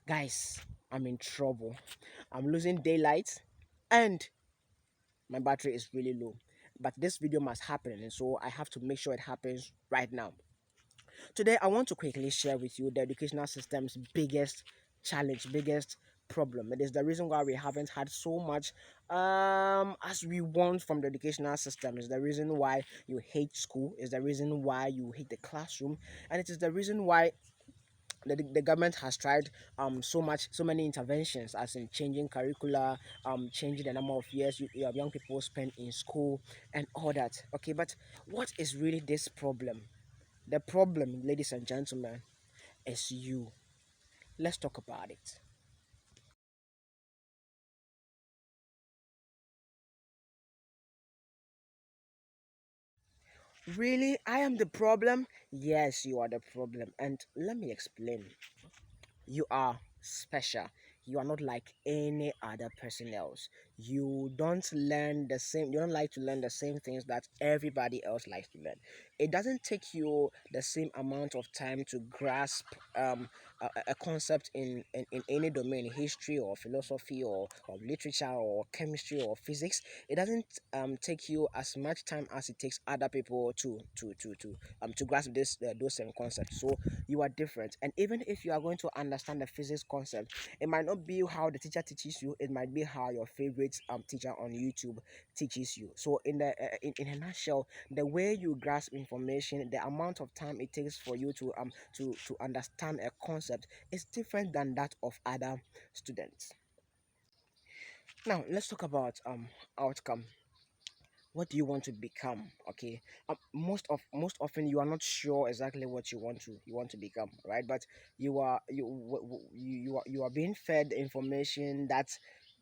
Guys, I'm in trouble. I'm losing daylight and my battery is really low. But this video must happen, and so I have to make sure it happens right now. Today, I want to quickly share with you the educational system's biggest challenge, biggest problem. It is the reason why we haven't had so much as we want from the educational system. It's the reason why you hate school. It's the reason why you hate the classroom, and it is the reason why the government has tried so many interventions, as in changing curricula, changing the number of years young people spend in school and all that. Okay, but what is really this problem? The problem, ladies and gentlemen, is you. Let's talk about it. Really, I am the problem? Yes, you are the problem, and let me explain. You are special. You are not like any other person else. You don't learn the same, you don't like to learn the same things that everybody else likes to learn. It doesn't take you the same amount of time to grasp a concept in any domain, history or philosophy or literature or chemistry or physics. It doesn't take you as much time as it takes other people to grasp those same concepts. So you are different, and even if you are going to understand the physics concept, it might not be how the teacher teaches you, it might be how your favorite teacher on YouTube teaches you. So in a nutshell, the way you grasp information, the amount of time it takes for you to understand a concept is different than that of other students. Now let's talk about outcome. What do you want to become? Okay, most often you are not sure exactly what you want to become, right? But you are being fed information that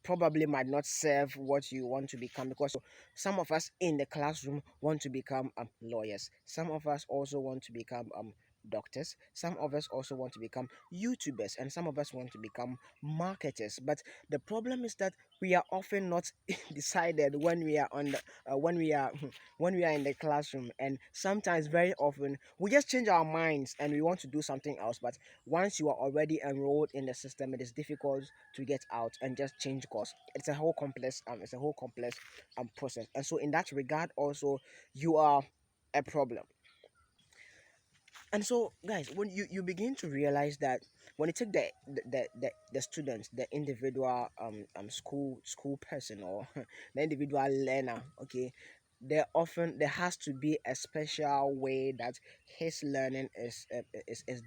probably might not serve what you want to become, because some of us in the classroom want to become lawyers, some of us also want to become doctors, some of us also want to become YouTubers, and some of us want to become marketers. But the problem is that we are often not decided when we are on the when we are when we are in the classroom, and sometimes very often we just change our minds and we want to do something else. But once you are already enrolled in the system, it is difficult to get out and just change course. It's a whole complex process, and so in that regard also you are a problem. And so, guys, when you begin to realize that when you take the student, the individual school person, or the individual learner, okay, there has to be a special way that his learning is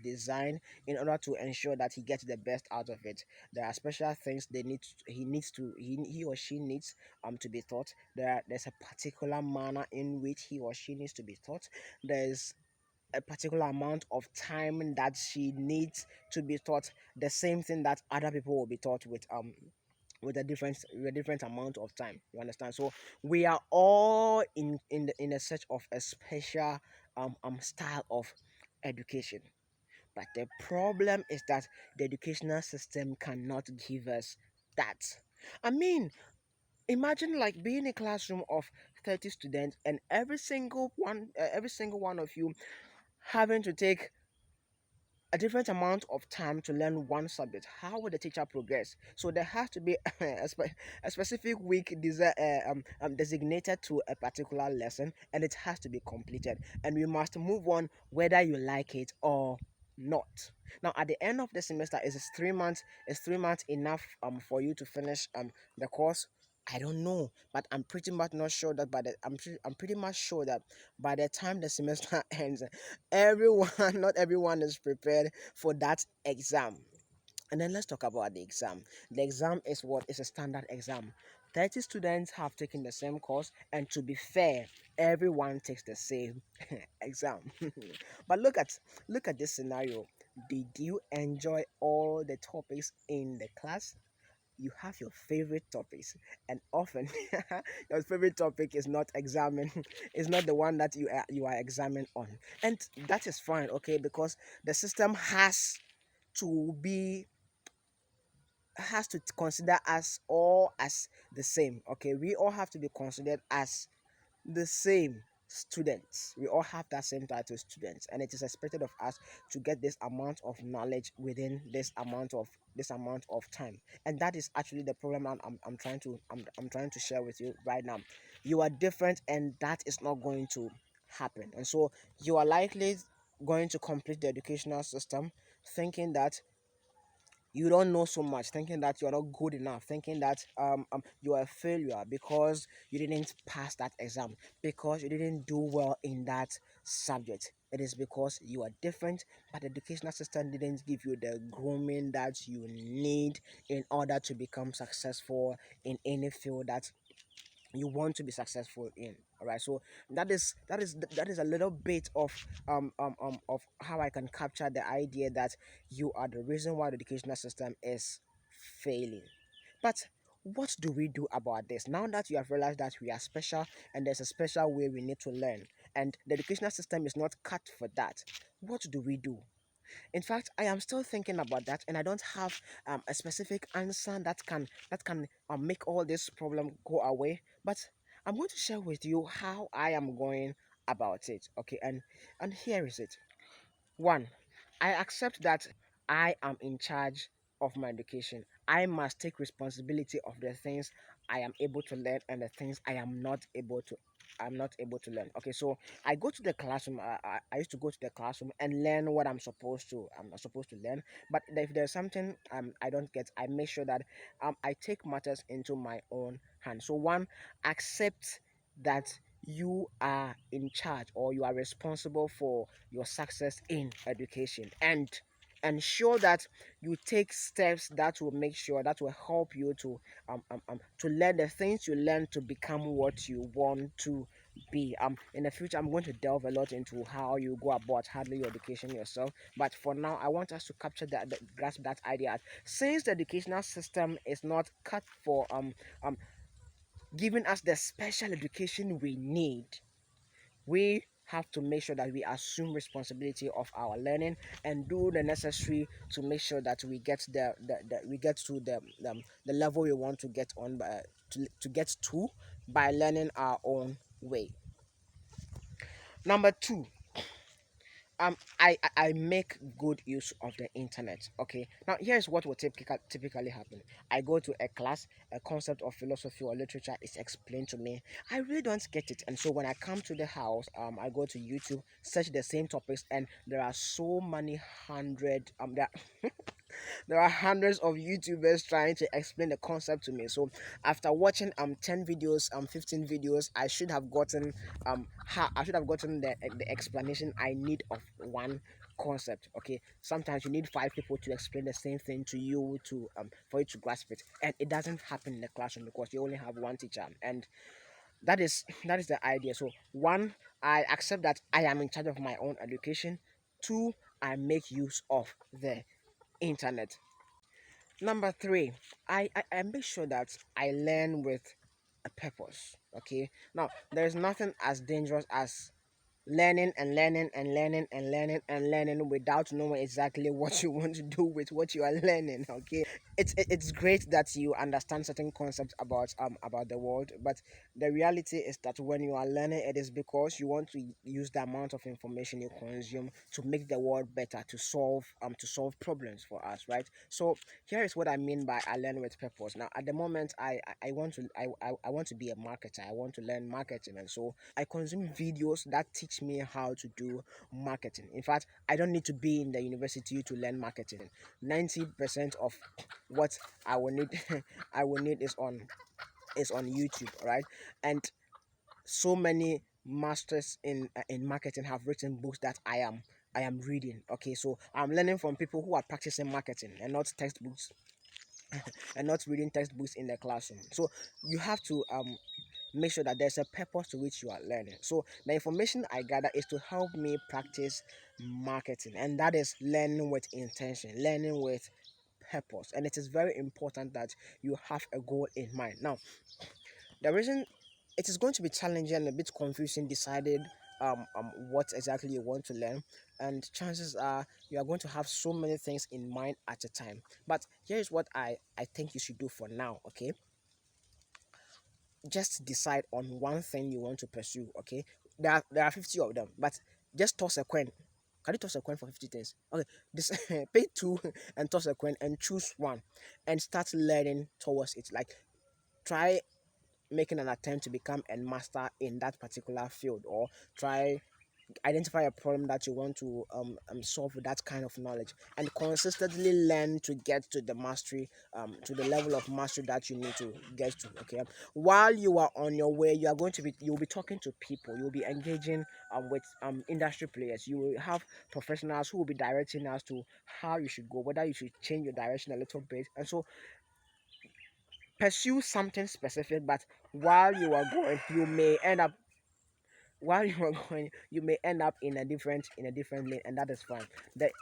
designed in order to ensure that he gets the best out of it. There are special things he or she needs to be taught. There's a particular manner in which he or she needs to be taught. There's a particular amount of time that she needs to be taught the same thing that other people will be taught with a different amount of time. You understand? So we are all in a search of a special style of education. But the problem is that the educational system cannot give us that. I mean, imagine like being in a classroom of 30 students, and every single one of you having to take a different amount of time to learn one subject. How will the teacher progress? So there has to be a specific week designated to a particular lesson, and it has to be completed, and we must move on whether you like it or not. Now at the end of the semester, is 3 months, is 3 months enough for you to finish the course? I don't know, but I'm pretty much not sure that I'm pretty much sure that by the time the semester ends, everyone not everyone is prepared for that exam. And then let's talk about the exam. The exam is what is a standard exam. 30 students have taken the same course, and to be fair, everyone takes the same exam. But look at this scenario. Did you enjoy all the topics in the class? You have your favorite topics, and often your favorite topic is not examined is not the one that you are examined on, and that is fine, okay, because the system to be has to consider us all as the same. Okay, we all have to be considered as the same. students. We all have that same title, students, and it is expected of us to get this amount of knowledge within this amount of time. And that is actually the problem I'm trying to share with you right now. You are different, and that is not going to happen. And so you are likely going to complete the educational system thinking that you don't know so much, thinking that you're not good enough, thinking that you are a failure because you didn't pass that exam, because you didn't do well in that subject. It is because you are different, but the educational system didn't give you the grooming that you need in order to become successful in any field that you want to be successful in. All right, so that is a little bit of how I can capture the idea that you are the reason why the educational system is failing. But what do we do about this now that you have realized that we are special and there's a special way we need to learn, and the educational system is not cut for that? What do we do? In fact, I am still thinking about that, and I don't have a specific answer that can make all this problem go away. But I'm going to share with you how I am going about it. Okay, and here is it. One, I accept that I am in charge of my education. I must take responsibility of the things I am able to learn and the things I'm not able to learn. Okay, so I go to the classroom. I used to go to the classroom and learn what I'm not supposed to learn. But if there's something I don't get, I make sure that I take matters into my own hands. So one, accept that you are in charge or you are responsible for your success in education, and ensure that you take steps that will make sure that will help you to learn the things you learn to become what you want to be. In the future, I'm going to delve a lot into how you go about handling your education yourself, but for now I want us to capture that, grasp that idea. Since the educational system is not cut for giving us the special education we need, we have to make sure that we assume responsibility of our learning and do the necessary to make sure that we get we get to the level we want to get on by, to get to by learning our own way. Number two, I make good use of the internet. Okay, now here's what will typically happen. I go to a class, a concept of philosophy or literature is explained to me. I really don't get it, and so when I come to the house, I go to YouTube, search the same topics, and there are so many hundred there are hundreds of YouTubers trying to explain the concept to me. So after watching 10 videos, 15 videos, I should have gotten the explanation I need of one concept. Okay, sometimes you need five people to explain the same thing to you to for you to grasp it, and it doesn't happen in the classroom because you only have one teacher, and that is the idea. So one, I accept that I am in charge of my own education. Two, I make use of the internet. Number three, I make sure that I learn with a purpose. Okay. Now, there's nothing as dangerous as learning and learning and learning and learning and learning without knowing exactly what you want to do with what you are learning. Okay, it's great that you understand certain concepts about the world, but the reality is that when you are learning, it is because you want to use the amount of information you consume to make the world better, to solve problems for us, right? So here is what I mean by I learn with purpose. Now at the moment, I want to I want to be a marketer. I want to learn marketing, and so I consume videos that teach me how to do marketing. In fact, I don't need to be in the university to learn marketing. 90% of what I will need I will need is on YouTube, right? And so many masters in marketing have written books that I am reading. Okay, so I'm learning from people who are practicing marketing and not textbooks and not reading textbooks in the classroom. So you have to make sure that there's a purpose to which you are learning. So the information I gather is to help me practice marketing, and that is learning with intention, learning with purpose. And it is very important that you have a goal in mind. Now, the reason it is going to be challenging and a bit confusing decided what exactly you want to learn, and chances are you are going to have so many things in mind at a time. But here is what I think you should do for now. Okay, just decide on one thing you want to pursue. Okay, there are 50 of them, but just toss a coin. Can you toss a coin for 50 things? Okay, this pay two and toss a coin and choose one and start learning towards it. Like try making an attempt to become a master in that particular field, or try identify a problem that you want to solve with that kind of knowledge, and consistently learn to get to the mastery, to the level of mastery that you need to get to. Okay, while you are on your way, you'll be talking to people, you'll be engaging with industry players, you will have professionals who will be directing us to how you should go, whether you should change your direction a little bit. And so pursue something specific, but while you are going, you may end up while you are going, you may end up in a different lane, and that is fine. The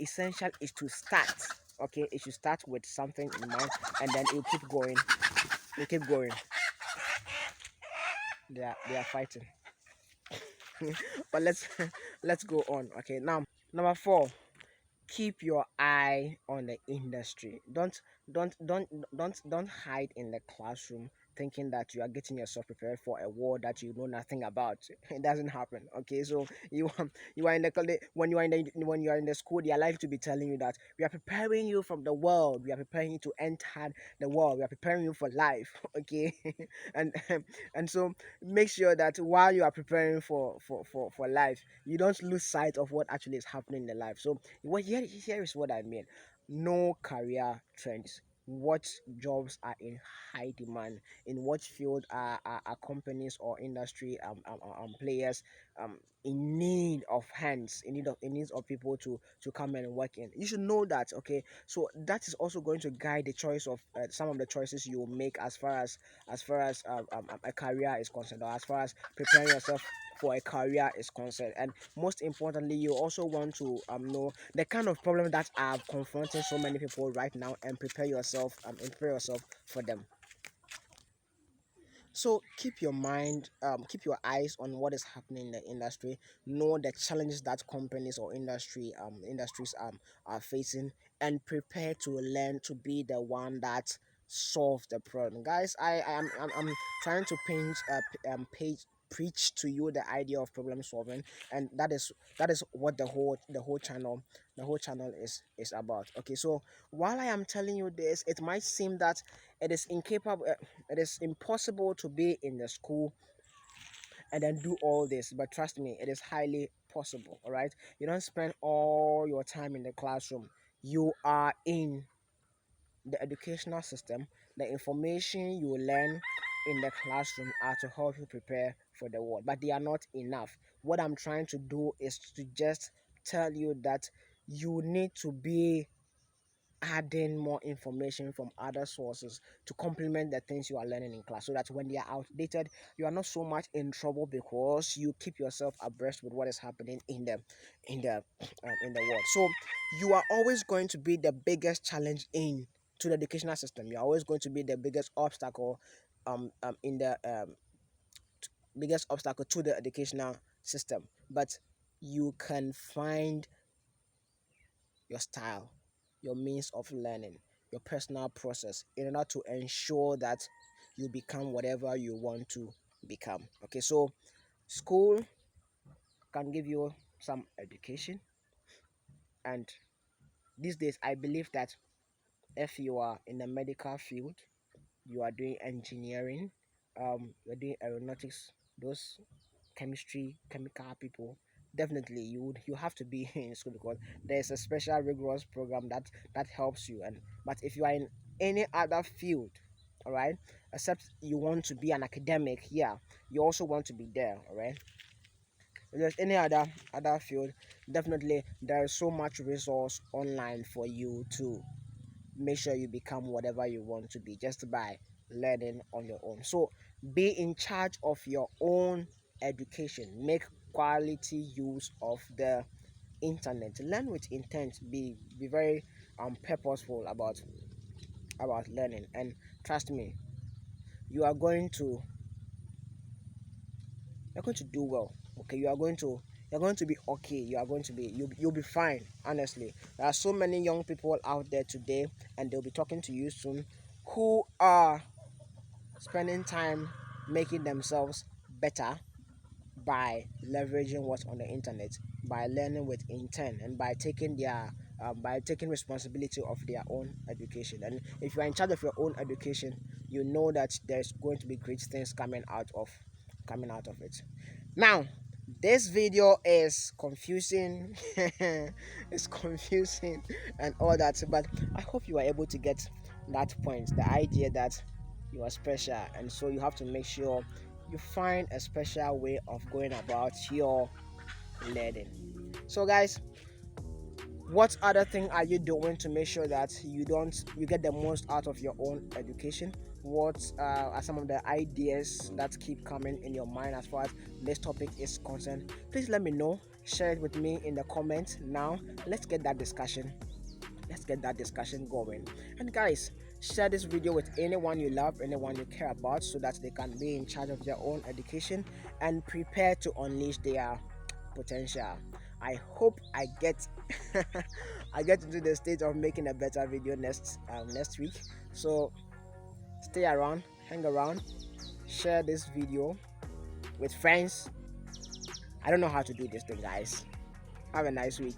essential is to start. Okay, it should start with something in mind, and then you keep going. You keep going. They are fighting. But let's go on. Okay, now number four, keep your eye on the industry. Don't hide in the classroom thinking that you are getting yourself prepared for a war that you know nothing about. It doesn't happen. Okay, so you are in the when you are in the school, they are like to be telling you that we are preparing you from the world, we are preparing you to enter the world, we are preparing you for life. Okay, and and so make sure that while you are preparing for life, you don't lose sight of what actually is happening in the life. So here is what I mean. No career trends. What jobs are in high demand? In what field are companies or industry players in need of hands, in need of people to come and work in? You should know that. Okay, so that is also going to guide the choice of some of the choices you will make as far as a career is concerned, or as far as preparing yourself for a career is concerned. And most importantly, you also want to know the kind of problem that are confronting so many people right now, and prepare yourself for them. So keep your eyes on what is happening in the industry. Know the challenges that companies or industries are facing, and prepare to learn to be the one that solve the problem. Guys, I'm trying to page preach to you the idea of problem solving, and that is what the whole channel is about. Okay, so while I am telling you this, it might seem that it is incapable it is impossible to be in the school and then do all this, but trust me, it is highly possible. All right, you don't spend all your time in the classroom, you are in the educational system. The information you learn in the classroom are to help you prepare for the world, but they are not enough. What I'm trying to do is to just tell you that you need to be adding more information from other sources to complement the things you are learning in class, so that when they are outdated, you are not so much in trouble, because you keep yourself abreast with what is happening in the world. So you are always going to be the biggest challenge in to the educational system. You're always going to be the in the biggest obstacle to the educational system, but you can find your style, your means of learning, your personal process, in order to ensure that you become whatever you want to become. Okay, so school can give you some education, and these days I believe that if you are in the medical field, you are doing engineering, you're doing aeronautics, those chemical people, definitely you have to be in school, because there's a special rigorous program that helps you. And but if you are in any other field, all right, except you want to be an academic, yeah, you also want to be there. All right, if there's any other field, definitely there is so much resource online for you to make sure you become whatever you want to be, just by learning on your own. So be in charge of your own education. Make quality use of the internet. Learn with intent. Be very purposeful about learning, and trust me, you are going to do well. Okay, you're going to be okay. You'll be fine. Honestly, there are so many young people out there today, and they'll be talking to you soon, who are spending time making themselves better by leveraging what's on the internet, by learning with intent, and by taking responsibility of their own education. And if you are in charge of your own education, you know that there's going to be great things coming out of it. Now, this video is confusing. It's confusing and all that, but I hope you are able to get that point, the idea that you are special, and so you have to make sure you find a special way of going about your learning. So guys, what other thing are you doing to make sure that you get the most out of your own education? What are some of the ideas that keep coming in your mind as far as this topic is concerned? Please let me know. Share it with me in the comments now. Let's get that discussion going. And guys, share this video with anyone you love, anyone you care about, so that they can be in charge of their own education and prepare to unleash their potential. I hope I get I get into the state of making a better video next week. So stay around, hang around, share this video with friends. I don't know how to do this thing, guys. Have a nice week.